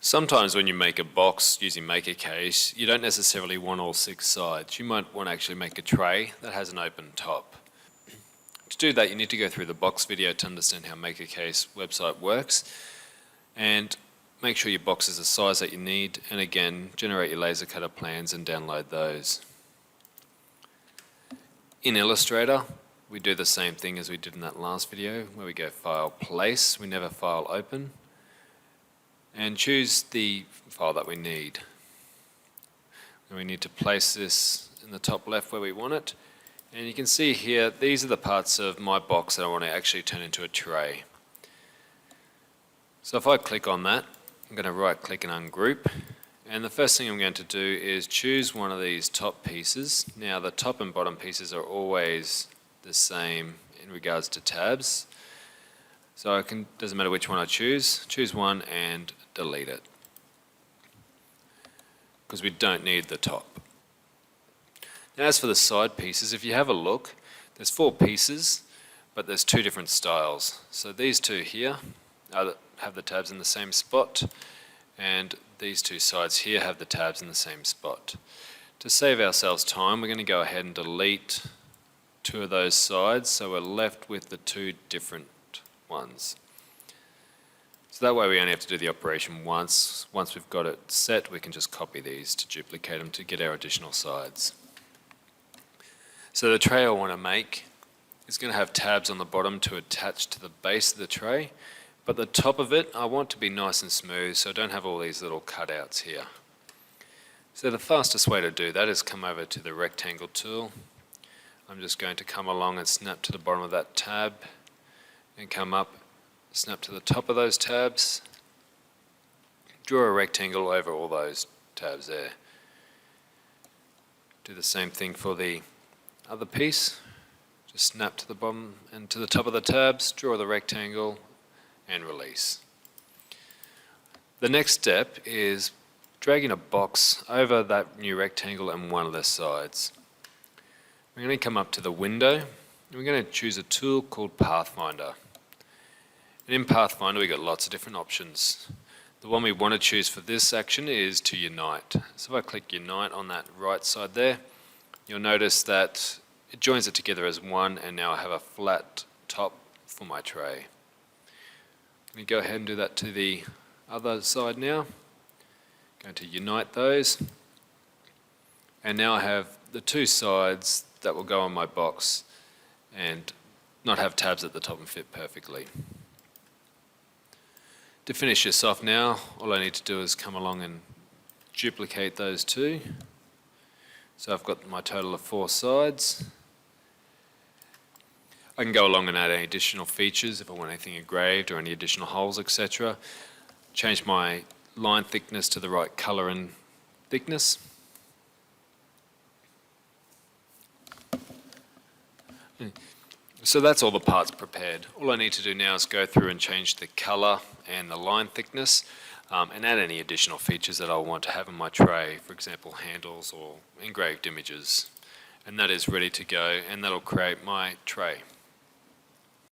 Sometimes when you make a box using Makercase, you don't necessarily want all 6 sides. You might want to actually make a tray that has an open top. To do that, you need to go through the box video to understand how Makercase website works, and make sure your box is the size that you need, and again, generate your laser cutter plans and download those. In Illustrator, we do the same thing as we did in that last video, where we go File, Place, we never File, Open, and choose the file that we need. And we need to place this in the top left where we want it. And you can see here, these are the parts of my box that I want to actually turn into a tray. So if I click on that, I'm going to right click and ungroup. And the first thing I'm going to do is choose one of these top pieces. Now the top and bottom pieces are always the same in regards to tabs. So doesn't matter which one I choose one and delete it, because we don't need the top. Now as for the side pieces, if you have a look, there's 4 pieces, but there's 2 different styles. So these 2 here have the tabs in the same spot, and these 2 sides here have the tabs in the same spot. To save ourselves time, we're going to go ahead and delete 2 of those sides, so we're left with the 2 different ones. So that way we only have to do the operation once. Once we've got it set, we can just copy these to duplicate them to get our additional sides. So the tray I want to make is going to have tabs on the bottom to attach to the base of the tray, but the top of it I want to be nice and smooth, so I don't have all these little cutouts here. So the fastest way to do that is come over to the rectangle tool. I'm just going to come along and snap to the bottom of that tab, and come up, snap to the top of those tabs, draw a rectangle over all those tabs there. Do the same thing for the other piece, just snap to the bottom and to the top of the tabs, draw the rectangle and release. The next step is dragging a box over that new rectangle and one of the sides. We're going to come up to the window and we're going to choose a tool called Pathfinder. And in Pathfinder, we've got lots of different options. The one we want to choose for this action is to unite. So if I click unite on that right side there, you'll notice that it joins it together as one, and now I have a flat top for my tray. Let me go ahead and do that to the other side now. Going to unite those. And now I have the 2 sides that will go on my box and not have tabs at the top and fit perfectly. To finish this off now, all I need to do is come along and duplicate those 2. So I've got my total of 4 sides. I can go along and add any additional features if I want anything engraved or any additional holes, etc. Change my line thickness to the right color and thickness. So that's all the parts prepared. All I need to do now is go through and change the color and the line thickness, and add any additional features that I want to have in my tray, for example handles or engraved images. And that is ready to go, and that'll create my tray.